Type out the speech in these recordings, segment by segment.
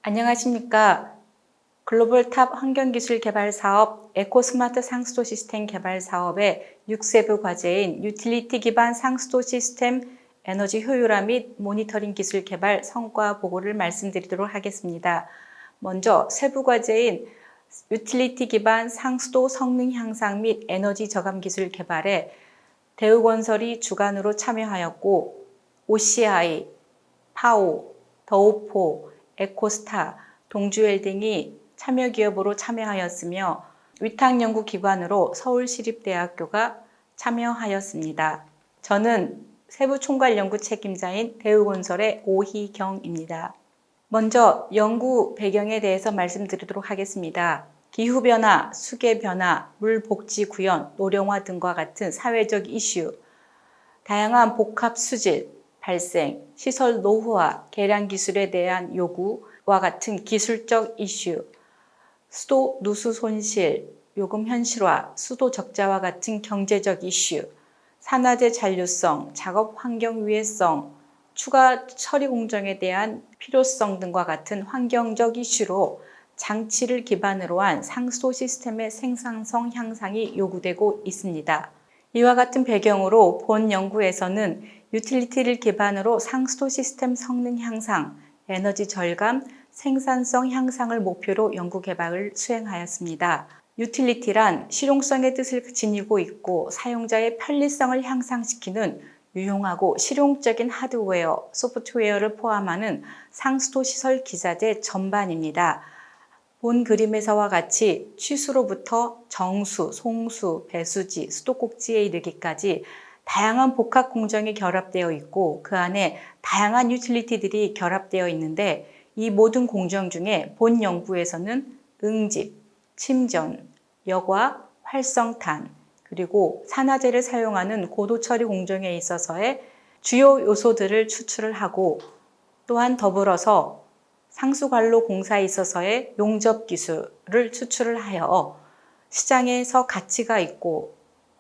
안녕하십니까. 글로벌 탑 환경기술 개발 사업 에코스마트 상수도 시스템 개발 사업의 6세부 과제인 유틸리티 기반 상수도 시스템 에너지 효율화 및 모니터링 기술 개발 성과 보고를 말씀드리도록 하겠습니다. 먼저 세부 과제인 유틸리티 기반 상수도 성능 향상 및 에너지 저감 기술 개발에 대우건설이 주관으로 참여하였고 OCI, 파오, 더오포, 에코스타, 동주웰딩이 참여기업으로 참여하였으며 위탁연구기관으로 서울시립대학교가 참여하였습니다. 저는 세부총괄연구 책임자인 대우건설의 오희경입니다. 먼저 연구 배경에 대해서 말씀드리도록 하겠습니다. 기후변화, 수계변화, 물복지 구현, 노령화 등과 같은 사회적 이슈, 다양한 복합 수질, 발생, 시설 노후화, 개량 기술에 대한 요구와 같은 기술적 이슈, 수도 누수 손실, 요금 현실화, 수도 적자와 같은 경제적 이슈, 산화제 잔류성, 작업 환경 유해성, 추가 처리 공정에 대한 필요성 등과 같은 환경적 이슈로 장치를 기반으로 한 상수도 시스템의 생산성 향상이 요구되고 있습니다. 이와 같은 배경으로 본 연구에서는 유틸리티를 기반으로 상수도 시스템 성능 향상, 에너지 절감, 생산성 향상을 목표로 연구 개발을 수행하였습니다. 유틸리티란 실용성의 뜻을 지니고 있고 사용자의 편리성을 향상시키는 유용하고 실용적인 하드웨어, 소프트웨어를 포함하는 상수도 시설 기자재 전반입니다. 본 그림에서와 같이 취수로부터 정수, 송수, 배수지, 수도꼭지에 이르기까지 다양한 복합 공정이 결합되어 있고 그 안에 다양한 유틸리티들이 결합되어 있는데 이 모든 공정 중에 본 연구에서는 응집, 침전, 여과, 활성탄, 그리고 산화제를 사용하는 고도 처리 공정에 있어서의 주요 요소들을 추출을 하고 또한 더불어서 상수관로 공사에 있어서의 용접 기술을 추출을 하여 시장에서 가치가 있고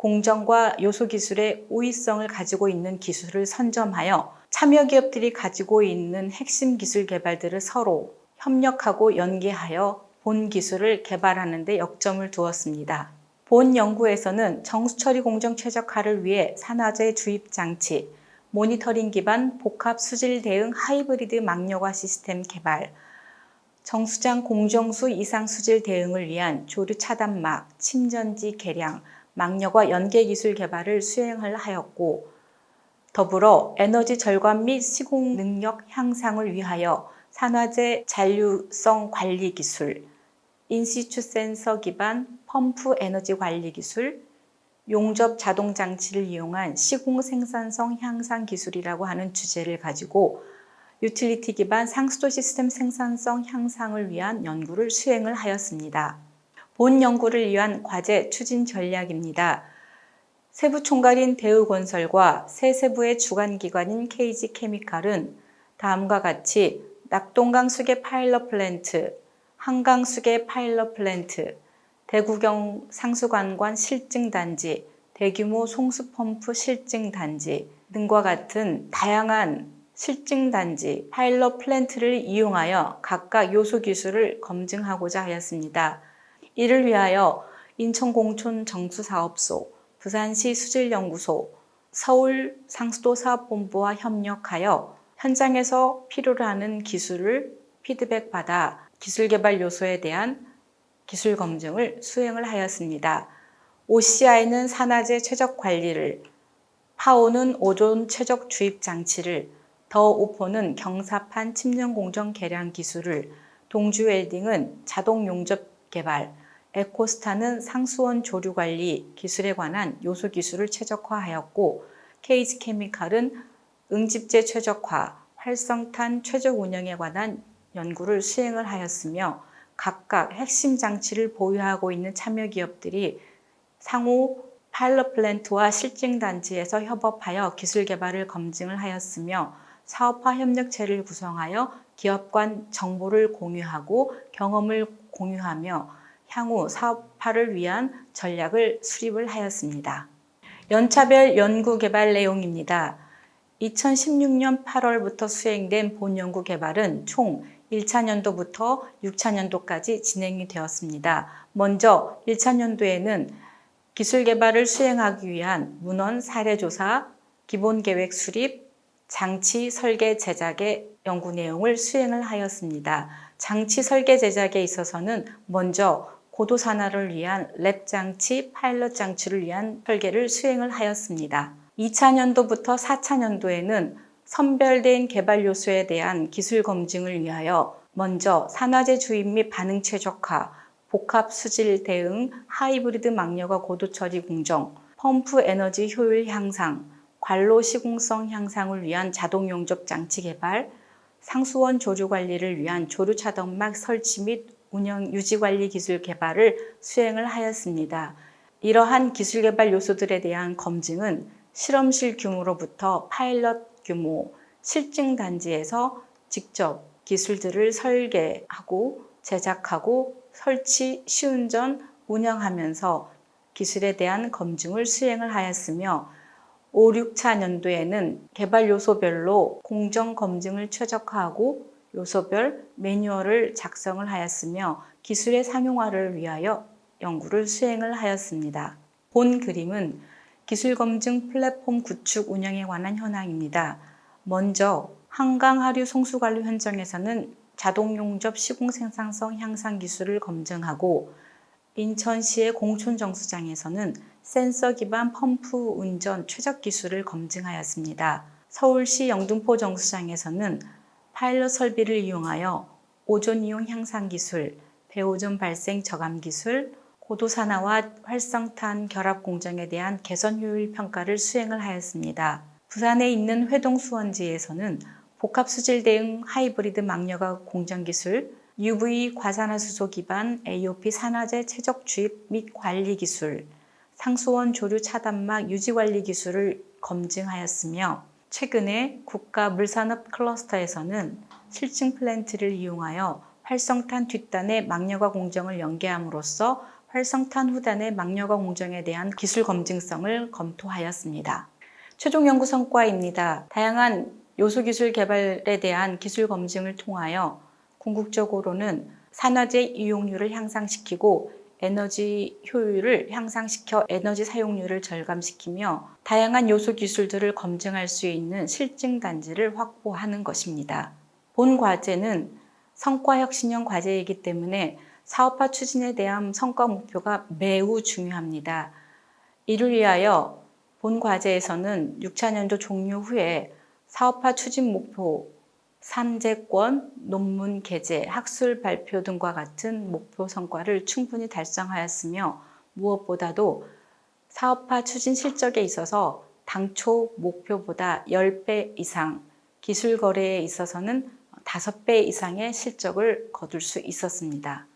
공정과 요소 기술의 우위성을 가지고 있는 기술을 선점하여 참여 기업들이 가지고 있는 핵심 기술 개발들을 서로 협력하고 연계하여 본 기술을 개발하는 데 역점을 두었습니다. 본 연구에서는 정수처리 공정 최적화를 위해 산화제 주입 장치, 모니터링 기반 복합 수질 대응 하이브리드 막력화 시스템 개발, 정수장 공정수 이상 수질 대응을 위한 조류 차단막, 침전지 개량, 막력화 연계 기술 개발을 수행을 하였고 더불어 에너지 절감 및 시공 능력 향상을 위하여 산화제 잔류성 관리 기술, 인시추 센서 기반 펌프 에너지 관리 기술, 용접 자동 장치를 이용한 시공 생산성 향상 기술이라고 하는 주제를 가지고 유틸리티 기반 상수도 시스템 생산성 향상을 위한 연구를 수행을 하였습니다. 본 연구를 위한 과제 추진 전략입니다. 세부 총괄인 대우건설과 세 세부의 주관기관인 KG케미칼은 다음과 같이 낙동강 수계 파일럿 플랜트, 한강 수계 파일럿 플랜트, 대구경 상수관관 실증단지, 대규모 송수펌프 실증단지 등과 같은 다양한 실증단지, 파일럿 플랜트를 이용하여 각각 요소 기술을 검증하고자 하였습니다. 이를 위하여 인천공촌정수사업소, 부산시 수질연구소, 서울 상수도사업본부와 협력하여 현장에서 필요로 하는 기술을 피드백받아 기술개발 요소에 대한 기술 검증을 수행을 하였습니다. OCI는 산화제 최적 관리를, 파오는 오존 최적 주입 장치를, 더오포는 경사판 침전 공정 개량 기술을, 동주웰딩은 자동 용접 개발, 에코스타는 상수원 조류 관리 기술에 관한 요소 기술을 최적화하였고 KG케미칼은 응집제 최적화, 활성탄 최적 운영에 관한 연구를 수행을 하였으며 각각 핵심 장치를 보유하고 있는 참여 기업들이 상호 파일럿 플랜트와 실증단지에서 협업하여 기술 개발을 검증을 하였으며 사업화 협력체를 구성하여 기업 간 정보를 공유하고 경험을 공유하며 향후 사업화를 위한 전략을 수립을 하였습니다. 연차별 연구 개발 내용입니다. 2016년 8월부터 수행된 본 연구 개발은 총 1차년도부터 6차년도까지 진행이 되었습니다. 먼저 1차년도에는 기술 개발을 수행하기 위한 문헌 사례조사, 기본계획 수립, 장치 설계 제작의 연구 내용을 수행을 하였습니다. 장치 설계 제작에 있어서는 먼저 고도 산화를 위한 랩 장치, 파일럿 장치를 위한 설계를 수행을 하였습니다. 2차년도부터 4차년도에는 선별된 개발 요소에 대한 기술 검증을 위하여 먼저 산화제 주입 및 반응 최적화, 복합 수질 대응, 하이브리드 막려과 고도 처리 공정, 펌프 에너지 효율 향상, 관로 시공성 향상을 위한 자동 용접 장치 개발, 상수원 조류 관리를 위한 조류 차단막 설치 및 운영 유지 관리 기술 개발을 수행을 하였습니다. 이러한 기술 개발 요소들에 대한 검증은 실험실 규모로부터 파일럿 규모, 실증 단지에서 직접 기술들을 설계하고 제작하고 설치, 시운전, 운영하면서 기술에 대한 검증을 수행을 하였으며 5, 6차 년도에는 개발 요소별로 공정 검증을 최적화하고 요소별 매뉴얼을 작성을 하였으며 기술의 상용화를 위하여 연구를 수행을 하였습니다. 본 그림은 기술 검증 플랫폼 구축 운영에 관한 현황입니다. 먼저 한강 하류 송수관리 현장에서는 자동 용접 시공 생산성 향상 기술을 검증하고 인천시의 공촌 정수장에서는 센서 기반 펌프 운전 최적 기술을 검증하였습니다. 서울시 영등포 정수장에서는 파일럿 설비를 이용하여 오존 이용 향상 기술, 배오존 발생 저감 기술, 고도 산화와 활성탄 결합 공정에 대한 개선 효율 평가를 수행을 하였습니다. 부산에 있는 회동 수원지에서는 복합 수질 대응 하이브리드 막려가 공정 기술, UV 과산화수소 기반 AOP 산화제 최적 주입 및 관리 기술, 상수원 조류 차단막 유지 관리 기술을 검증하였으며 최근에 국가 물산업 클러스터에서는 실증 플랜트를 이용하여 활성탄 뒷단의 막려가 공정을 연계함으로써 활성탄 후단의 막려가 공정에 대한 기술 검증성을 검토하였습니다. 최종 연구 성과입니다. 다양한 요소 기술 개발에 대한 기술 검증을 통하여 궁극적으로는 산화제 이용률을 향상시키고 에너지 효율을 향상시켜 에너지 사용률을 절감시키며 다양한 요소 기술들을 검증할 수 있는 실증 단지를 확보하는 것입니다. 본 과제는 성과혁신형 과제이기 때문에 사업화 추진에 대한 성과 목표가 매우 중요합니다. 이를 위하여 본 과제에서는 6차년도 종료 후에 사업화 추진 목표, 산재권, 논문 게재, 학술 발표 등과 같은 목표 성과를 충분히 달성하였으며 무엇보다도 사업화 추진 실적에 있어서 당초 목표보다 10배 이상, 기술 거래에 있어서는 5배 이상의 실적을 거둘 수 있었습니다.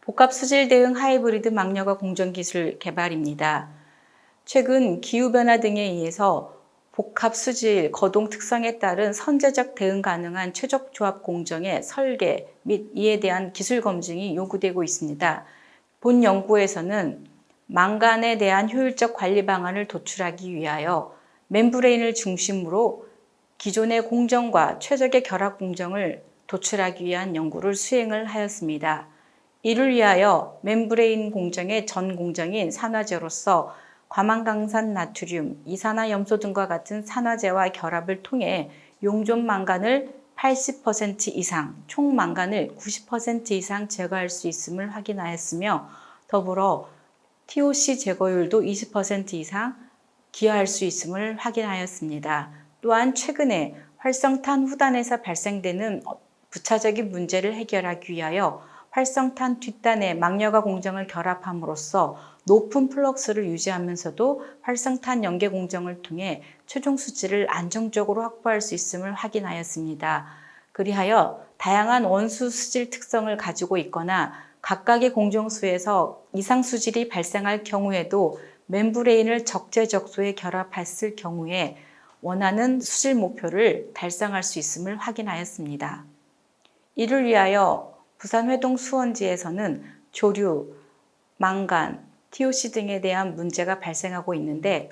복합 수질 대응 하이브리드 막려가 공정 기술 개발입니다. 최근 기후변화 등에 의해서 복합 수질, 거동 특성에 따른 선제적 대응 가능한 최적 조합 공정의 설계 및 이에 대한 기술 검증이 요구되고 있습니다. 본 연구에서는 망간에 대한 효율적 관리 방안을 도출하기 위하여 멤브레인을 중심으로 기존의 공정과 최적의 결합 공정을 도출하기 위한 연구를 수행을 하였습니다. 이를 위하여 멤브레인 공정의 전 공정인 산화제로서 과망강산 나트륨, 이산화염소 등과 같은 산화제와 결합을 통해 용존 망간을 80% 이상, 총 망간을 90% 이상 제거할 수 있음을 확인하였으며 더불어 TOC 제거율도 20% 이상 기여할 수 있음을 확인하였습니다. 또한 최근에 활성탄 후단에서 발생되는 부차적인 문제를 해결하기 위하여 활성탄 뒷단에 막려가 공정을 결합함으로써 높은 플럭스를 유지하면서도 활성탄 연계 공정을 통해 최종 수질을 안정적으로 확보할 수 있음을 확인하였습니다. 그리하여 다양한 원수 수질 특성을 가지고 있거나 각각의 공정수에서 이상 수질이 발생할 경우에도 멤브레인을 적재적소에 결합했을 경우에 원하는 수질 목표를 달성할 수 있음을 확인하였습니다. 이를 위하여 부산 회동 수원지에서는 조류, 망간, TOC 등에 대한 문제가 발생하고 있는데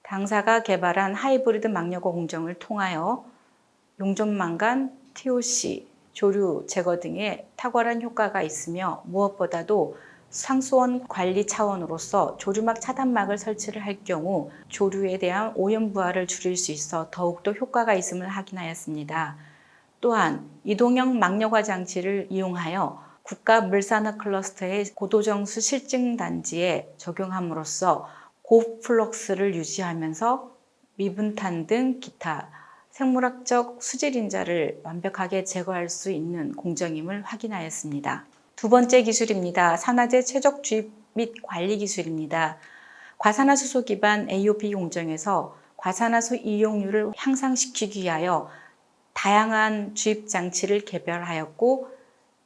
당사가 개발한 하이브리드 막려가 공정을 통하여 용존 망간, TOC, 조류 제거 등의 탁월한 효과가 있으며 무엇보다도 상수원 관리 차원으로서 조류막 차단막을 설치를 할 경우 조류에 대한 오염 부하를 줄일 수 있어 더욱더 효과가 있음을 확인하였습니다. 또한 이동형 막력화 장치를 이용하여 국가 물산화 클러스터의 고도정수 실증 단지에 적용함으로써 고플럭스를 유지하면서 미분탄 등 기타 생물학적 수질인자를 완벽하게 제거할 수 있는 공정임을 확인하였습니다. 두 번째 기술입니다. 산화제 최적 주입 및 관리 기술입니다. 과산화수소 기반 AOP 공정에서 과산화수 이용률을 향상시키기 위하여 다양한 주입 장치를 개발하였고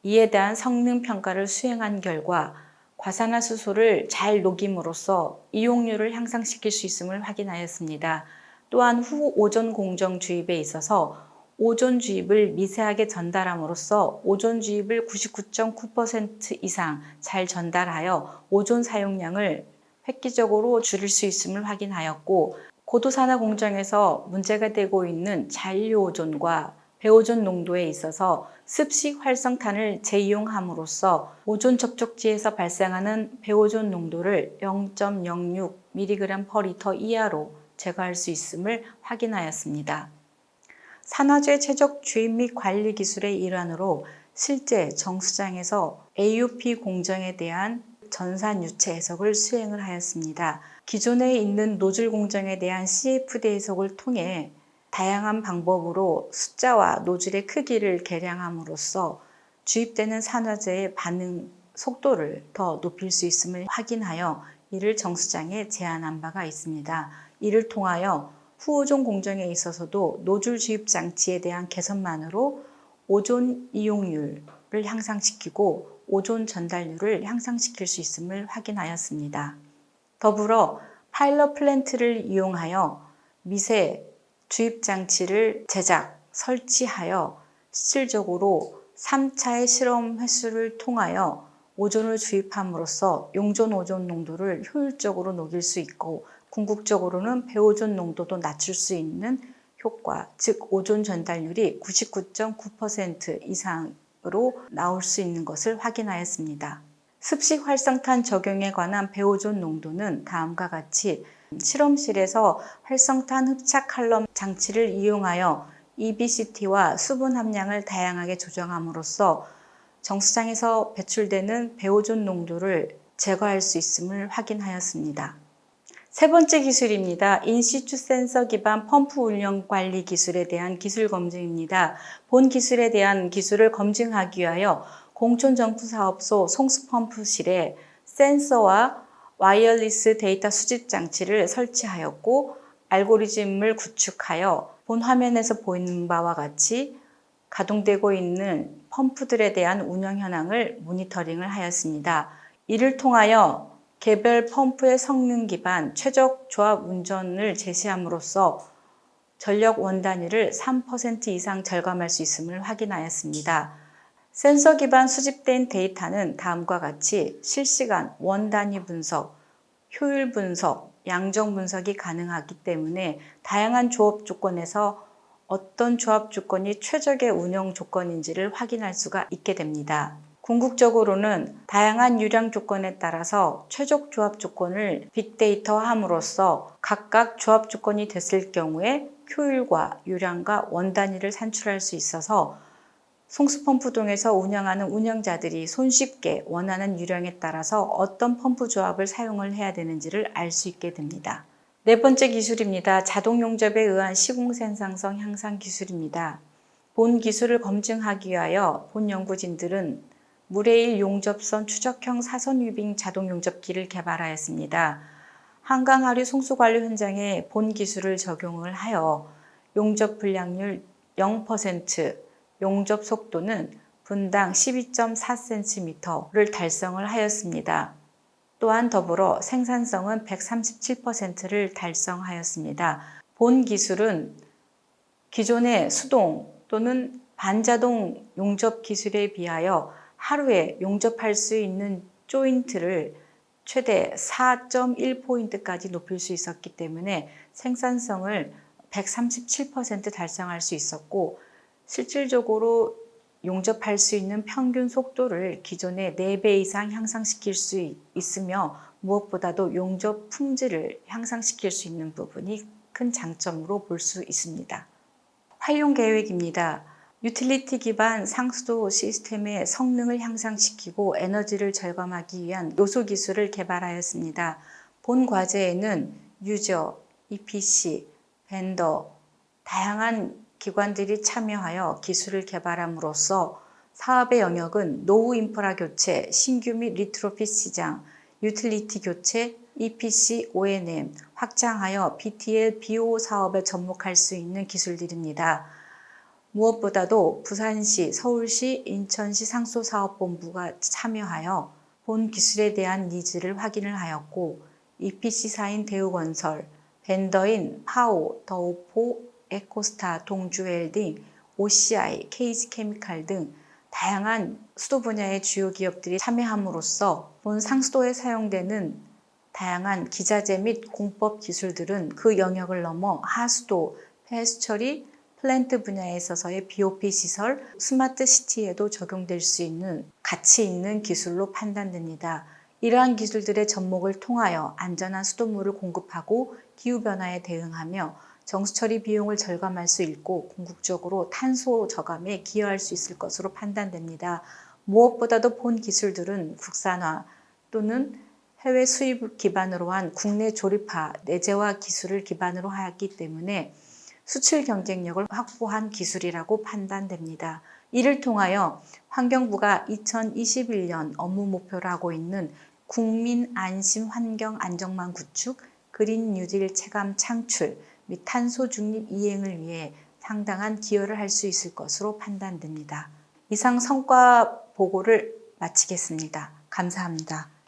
이에 대한 성능 평가를 수행한 결과 과산화수소를 잘 녹임으로써 이용률을 향상시킬 수 있음을 확인하였습니다. 또한 후 오존 공정 주입에 있어서 오존 주입을 미세하게 전달함으로써 오존 주입을 99.9% 이상 잘 전달하여 오존 사용량을 획기적으로 줄일 수 있음을 확인하였고 고도산화 공정에서 문제가 되고 있는 잔류 오존과 배오존 농도에 있어서 습식 활성탄을 재이용함으로써 오존 접촉지에서 발생하는 배오존 농도를 0.06mg/L 이하로 제거할 수 있음을 확인하였습니다. 산화제 최적 주입 및 관리 기술의 일환으로 실제 정수장에서 AOP 공정에 대한 전산 유체 해석을 수행을 하였습니다. 기존에 있는 노즐 공정에 대한 CFD 해석을 통해 다양한 방법으로 숫자와 노즐의 크기를 계량함으로써 주입되는 산화제의 반응 속도를 더 높일 수 있음을 확인하여 이를 정수장에 제안한 바가 있습니다. 이를 통하여 후오존 공정에 있어서도 노즐 주입 장치에 대한 개선만으로 오존 이용률을 향상시키고 오존 전달률을 향상시킬 수 있음을 확인하였습니다. 더불어 파일럿 플랜트를 이용하여 미세 주입 장치를 제작, 설치하여 실질적으로 3차의 실험 횟수를 통하여 오존을 주입함으로써 용존 오존 농도를 효율적으로 녹일 수 있고 궁극적으로는 배오존 농도도 낮출 수 있는 효과, 즉 오존 전달률이 99.9% 이상으로 나올 수 있는 것을 확인하였습니다. 습식 활성탄 적용에 관한 배오존 농도는 다음과 같이 실험실에서 활성탄 흡착 칼럼 장치를 이용하여 EBCT와 수분 함량을 다양하게 조정함으로써 정수장에서 배출되는 배오존 농도를 제거할 수 있음을 확인하였습니다. 세 번째 기술입니다. 인시추 센서 기반 펌프 운영 관리 기술에 대한 기술 검증입니다. 본 기술에 대한 기술을 검증하기 위하여 공촌정부사업소 송수펌프실에 센서와 와이어리스 데이터 수집 장치를 설치하였고 알고리즘을 구축하여 본 화면에서 보이는 바와 같이 가동되고 있는 펌프들에 대한 운영 현황을 모니터링을 하였습니다. 이를 통하여 개별 펌프의 성능 기반 최적 조합 운전을 제시함으로써 전력 원 단위를 3% 이상 절감할 수 있음을 확인하였습니다. 센서 기반 수집된 데이터는 다음과 같이 실시간 원 단위 분석, 효율 분석, 양적 분석이 가능하기 때문에 다양한 조업 조건에서 어떤 조합 조건이 최적의 운영 조건인지를 확인할 수가 있게 됩니다. 궁극적으로는 다양한 유량 조건에 따라서 최적 조합 조건을 빅데이터화함으로써 각각 조합 조건이 됐을 경우에 효율과 유량과 원 단위를 산출할 수 있어서 송수펌프 등에서 운영하는 운영자들이 손쉽게 원하는 유량에 따라서 어떤 펌프 조합을 사용을 해야 되는지를 알 수 있게 됩니다. 네 번째 기술입니다. 자동 용접에 의한 시공 생산성 향상 기술입니다. 본 기술을 검증하기 위하여 본 연구진들은 무레일 용접선 추적형 사선 위빙 자동 용접기를 개발하였습니다. 한강 하류 송수 관리 현장에 본 기술을 적용을 하여 용접 분량률 0%, 용접 속도는 분당 12.4cm를 달성을 하였습니다. 또한 더불어 생산성은 137%를 달성하였습니다. 본 기술은 기존의 수동 또는 반자동 용접 기술에 비하여 하루에 용접할 수 있는 조인트를 최대 4.1포인트까지 높일 수 있었기 때문에 생산성을 137% 달성할 수 있었고 실질적으로 용접할 수 있는 평균 속도를 기존의 4배 이상 향상시킬 수 있으며 무엇보다도 용접 품질을 향상시킬 수 있는 부분이 큰 장점으로 볼 수 있습니다. 활용 계획입니다. 유틸리티 기반 상수도 시스템의 성능을 향상시키고 에너지를 절감하기 위한 요소 기술을 개발하였습니다. 본 과제에는 유저, EPC, 벤더, 다양한 기관들이 참여하여 기술을 개발함으로써 사업의 영역은 노후 인프라 교체, 신규 및 리트로핏 시장, 유틸리티 교체, EPC, O&M 확장하여 BTL, BO 사업에 접목할 수 있는 기술들입니다. 무엇보다도 부산시, 서울시, 인천시 상수도사업본부가 참여하여 본 기술에 대한 니즈를 확인을 하였고 EPC사인 대우건설, 벤더인 파오, 더우포, 에코스타, 동주웰딩, OCI, KG케미칼 등 다양한 수도 분야의 주요 기업들이 참여함으로써 본 상수도에 사용되는 다양한 기자재 및 공법 기술들은 그 영역을 넘어 하수도, 폐수 처리, 플랜트 분야에 있어서의 BOP 시설, 스마트 시티에도 적용될 수 있는 가치 있는 기술로 판단됩니다. 이러한 기술들의 접목을 통하여 안전한 수돗물을 공급하고 기후변화에 대응하며 정수처리 비용을 절감할 수 있고 궁극적으로 탄소 저감에 기여할 수 있을 것으로 판단됩니다. 무엇보다도 본 기술들은 국산화 또는 해외 수입 기반으로 한 국내 조립화, 내재화 기술을 기반으로 하였기 때문에 수출 경쟁력을 확보한 기술이라고 판단됩니다. 이를 통하여 환경부가 2021년 업무 목표로 하고 있는 국민 안심 환경 안정망 구축, 그린 뉴딜 체감 창출 및 탄소 중립 이행을 위해 상당한 기여를 할 수 있을 것으로 판단됩니다. 이상 성과 보고를 마치겠습니다. 감사합니다.